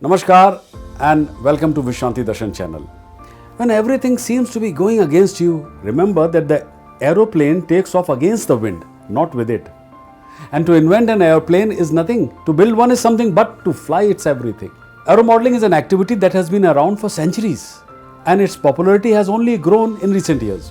Namaskar and welcome to Vishwashanti Darshan channel. When everything seems to be going against you, remember that the aeroplane takes off against the wind, not with it. And to invent an airplane is nothing. To build one is something, but to fly it's everything. Aero modeling is an activity that has been around for centuries, and its popularity has only grown in recent years.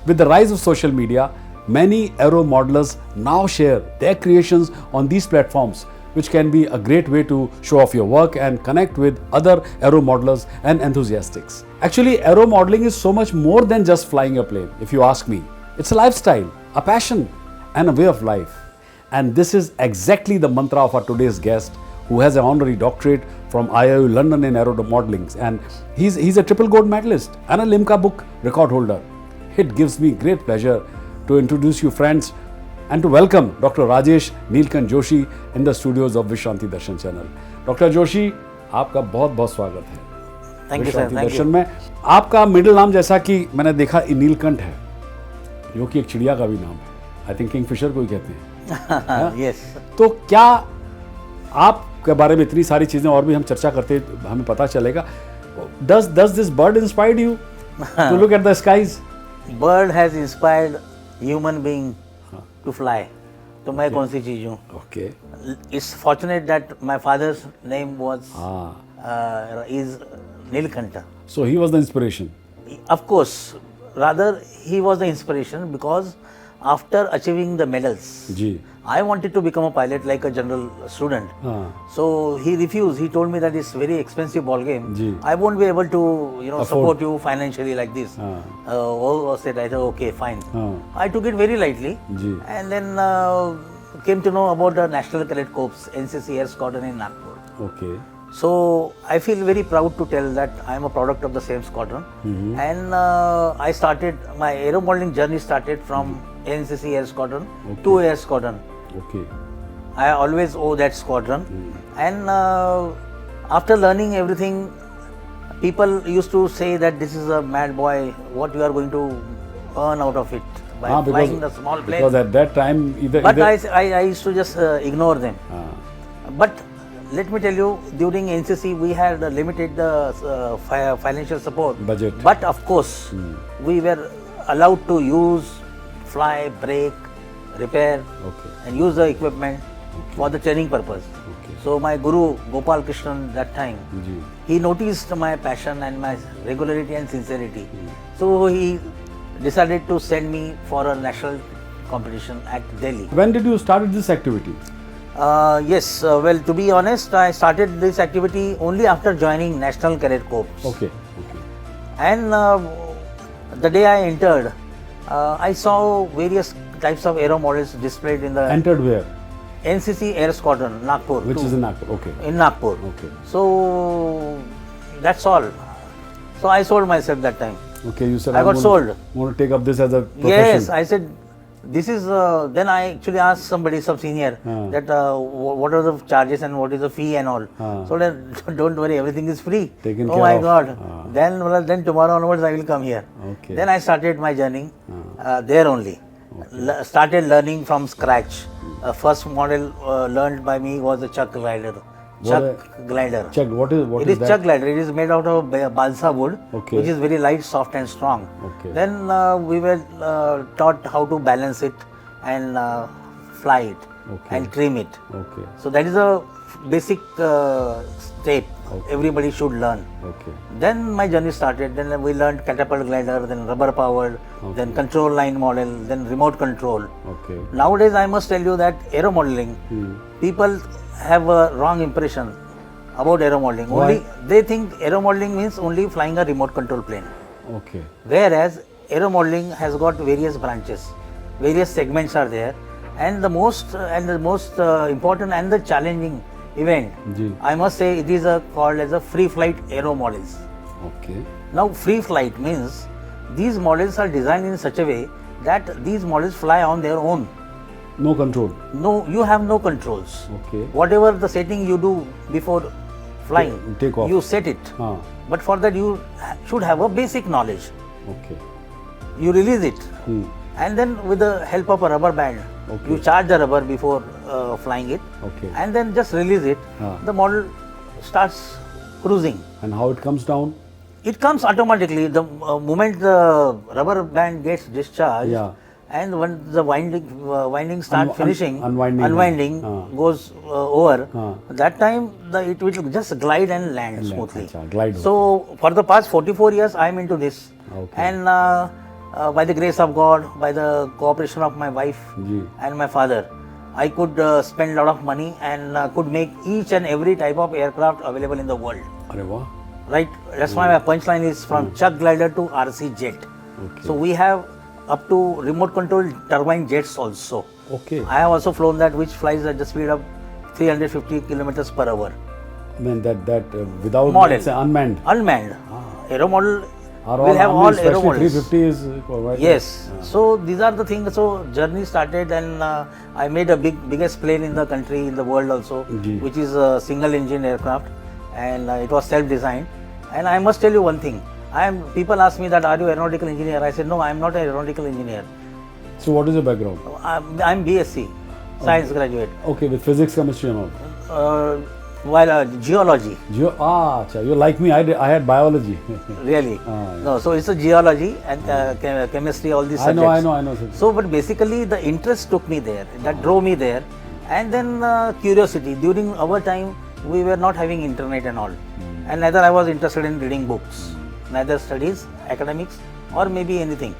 With the rise of social media, many aero modelers now share their creations on these platforms, which can be a great way to show off your work and connect with other aero modelers and enthusiasts. Actually, aero modeling is so much more than just flying a plane, if you ask me. It's a lifestyle, a passion, and a way of life. And this is exactly the mantra of our today's guest, who has an honorary doctorate from IIU London in aero modeling, and he's a triple gold medalist and a Limca book record holder. It gives me great pleasure to introduce you friends and to welcome Dr. Rajesh Joshi in the studios of Vishwashanti Darshan channel. Dr. Joshi, आपका बहुत बहुत स्वागत है। Thank you sir, thank दर्शन में आपका middle नाम जैसा कि मैंने देखा नीलकंठ है, जो कि एक चिड़िया का भी नाम है। आई थिंक किंगफिशर को ही कहते हैं। यस। तो क्या आपके बारे में इतनी सारी चीजें और भी हम चर्चा करते हमें पता चलेगा। Does this bird inspired you to look at the skies? Bird has inspired human being to fly. तो मैं कौन सी चीज हूँ? Okay. It's fortunate that my father's name was is Nilkanta. So he was the inspiration. Of course, rather he was the inspiration because after achieving the medals, ji. I wanted to become a pilot like a general student. So he refused. He told me that it's very expensive ball game. Ji. I won't be able to support you financially like this. I said, okay, fine. I took it very lightly. Ji. And then came to know about the National Cadet Corps, NCC Air Squadron in Nagpur. Okay. So I feel very proud to tell that I am a product of the same squadron. And I started, my aero modeling journey started from NCC Air Squadron to Air Squadron. Okay. I always owe that squadron. And after learning everything, people used to say that this is a mad boy, what you are going to earn out of it by flying the small plane. Because at that time, I used to just ignore them. But let me tell you, during NCC we had limited financial support. Budget. But of course, we were allowed to use, fly, brake, repair, and use the equipment for the training purpose. So my guru Gopal Krishnan that time, he noticed my passion and my regularity and sincerity. So he decided to send me for a national competition at Delhi. When did you start this activity? Yes, well, to be honest, I started this activity only after joining National Cadet Corps. Okay. And the day I entered, I saw various types of aero models displayed in the... Entered where? NCC Air Squadron, Nagpur. Which is in Nagpur, okay. In Nagpur. Okay. So, that's all. So, I sold myself that time. Okay, you said I got sold. Want to take up this as a profession? Yes, I said, this is... then I actually asked somebody, some senior, that what are the charges and what is the fee and all. So, then, don't worry, everything is free. Taken oh care my of. God. Then tomorrow onwards I will come here. Okay. Then I started my journey there only. Started learning from scratch. First model learned by me was the chuck glider. Chuck glider. Chuck, what is it is that? Chuck glider. It is made out of balsa wood, Okay. which is very light, soft and strong. Okay. Then we were taught how to balance it and fly it and trim it. Okay. So that is a basic step everybody should learn. Okay. Then my journey started. Then we learned catapult glider, then rubber powered, then control line model, then remote control. Okay. Nowadays I must tell you that aero modeling, people have a wrong impression about aero modeling. Why? Only they think aero modeling means only flying a remote control plane. Okay. Whereas aero modeling has got various branches, various segments are there, and the most important and the challenging event, I must say, it is called as a free flight aero models. Okay. Now free flight means these models are designed in such a way that these models fly on their own. No control. No, you have no controls. Okay. Whatever the setting you do before flying, take off. you set it. But for that you should have a basic knowledge. Okay. You release it, and then with the help of a rubber band, you charge the rubber before flying it, and then just release it. The model starts cruising. And how it comes down? It comes automatically. The moment the rubber band gets discharged, Yeah. and when the winding start finishing, unwinding, goes over, that time it will just glide and land smoothly. Glide. So for the past 44 years, I am into this. Okay. And by the grace of God, by the cooperation of my wife and my father, I could spend a lot of money and could make each and every type of aircraft available in the world. Arre wah. Right? That's why my punchline is from chuck glider to RC jet. Okay. So we have up to remote controlled turbine jets also. Okay. I have also flown that, which flies at the speed of 350 kilometers per hour. I mean that without Model. It's unmanned. Unmanned. Aero model Are will have all especially aero models. 350 is quite Yes. So these are the things. So journey started, and I made a biggest plane in the country, in the world also, which is a single engine aircraft, and it was self-designed. And I must tell you one thing. People ask me that, are you aeronautical engineer? I said, no, I am not an aeronautical engineer. So what is your background? I'm BSc, science graduate. Okay, with physics, chemistry and all. Geology. You're like me. I had biology. Really? Yeah. No, so it's a geology and chemistry, all these subjects. I know. So, but basically the interest took me there, that drove me there, and then curiosity. During our time, we were not having internet and all, and neither I was interested in reading books, neither studies, academics, or maybe anything.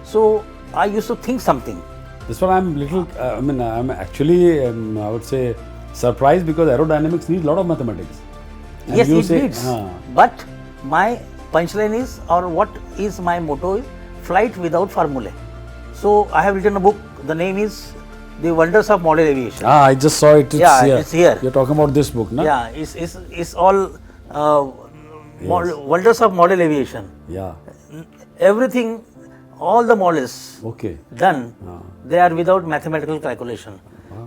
So I used to think something. That's why I'm little. I'm actually, I would say, surprised because aerodynamics needs a lot of mathematics. And Yes, you it say, needs. But my punchline is, or what is my motto is, flight without formulae. So I have written a book. The name is The Wonders of Model Aviation. I just saw it. It's here. You're talking about this book, no? Yeah, it's all wonders of model aviation. Yeah. Everything, all the models done, they are without mathematical calculation.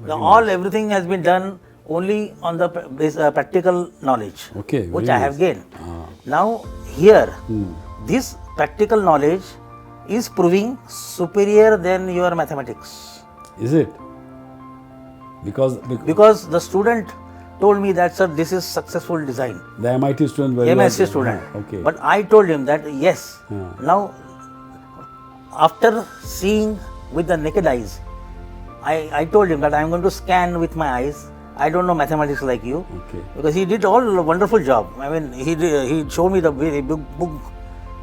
Everything has been done only on the practical knowledge, which I have gained. Now here, this practical knowledge is proving superior than your mathematics. Is it? Because the student told me that, sir, this is successful design. The MIT student. MIT student. But I told him that yes. Now, after seeing with the naked eyes, I told him that I am going to scan with my eyes. I don't know mathematics like you, because he did all a wonderful job. I mean, he showed me the very big book.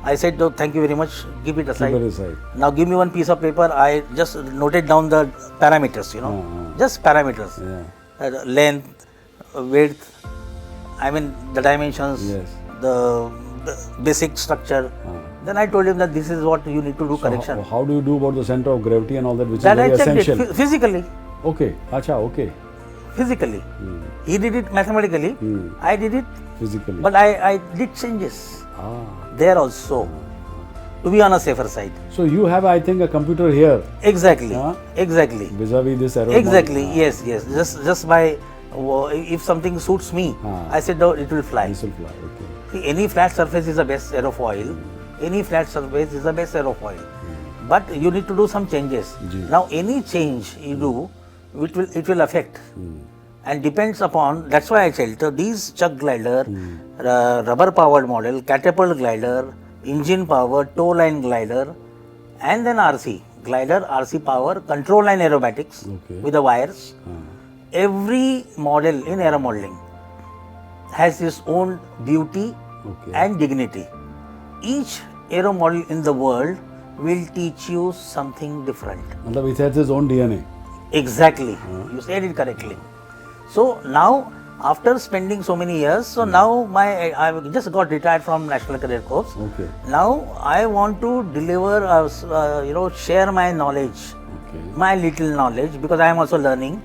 I said, oh, thank you very much. Keep it aside. Now give me one piece of paper. I just noted down the parameters. Just parameters. Length, width. I mean the dimensions. The basic structure. Then I told him that this is what you need to do correction. How do you do about the center of gravity and all that, which that is very I checked essential? It physically. Okay. Physically. He did it mathematically. I did it physically. But I did changes there also, to be on a safer side. So you have, I think, a computer here. Exactly. Exactly. Vis-a-vis this aero. Exactly. Yes. Just by if something suits me, I said, no, it will fly. This will fly. See, any flat surface is the best aerofoil. Any flat surface is the best aerofoil. But you need to do some changes. Now, any change you do, it will affect. And depends upon, that's why I said, so these chuck glider, rubber powered model, catapult glider, engine power, tow line glider, and then RC glider, RC power, control line aerobatics with the wires. Every model in aero modeling has its own beauty and dignity. Each aero model in the world will teach you something different. It has its own DNA. Exactly. You said it correctly. So now, after spending so many years, so now I just got retired from National Cadet Corps. Now I want to deliver, share my knowledge, my little knowledge, because I am also learning.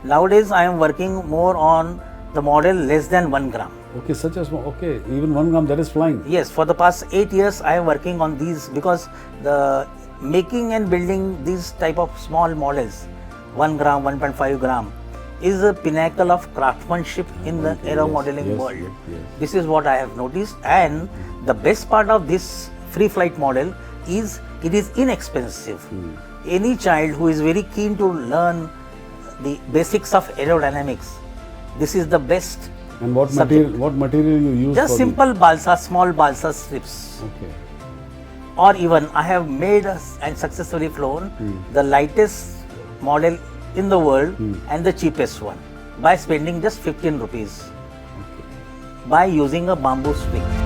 Nowadays, I am working more on the model less than 1 gram. Such a small, even 1 gram, that is flying. Yes, for the past 8 years, I am working on these, because the making and building these type of small models, 1 gram, 1.5 gram, is a pinnacle of craftsmanship in the aero modeling world. This is what I have noticed, and the best part of this free flight model is it is inexpensive. Any child who is very keen to learn the basics of aerodynamics, this is the best And what subject. material you use? Just for simple balsa, small balsa strips. Okay. Or even I have made and successfully flown the lightest model in the world and the cheapest one by spending just 15 rupees by using a bamboo stick.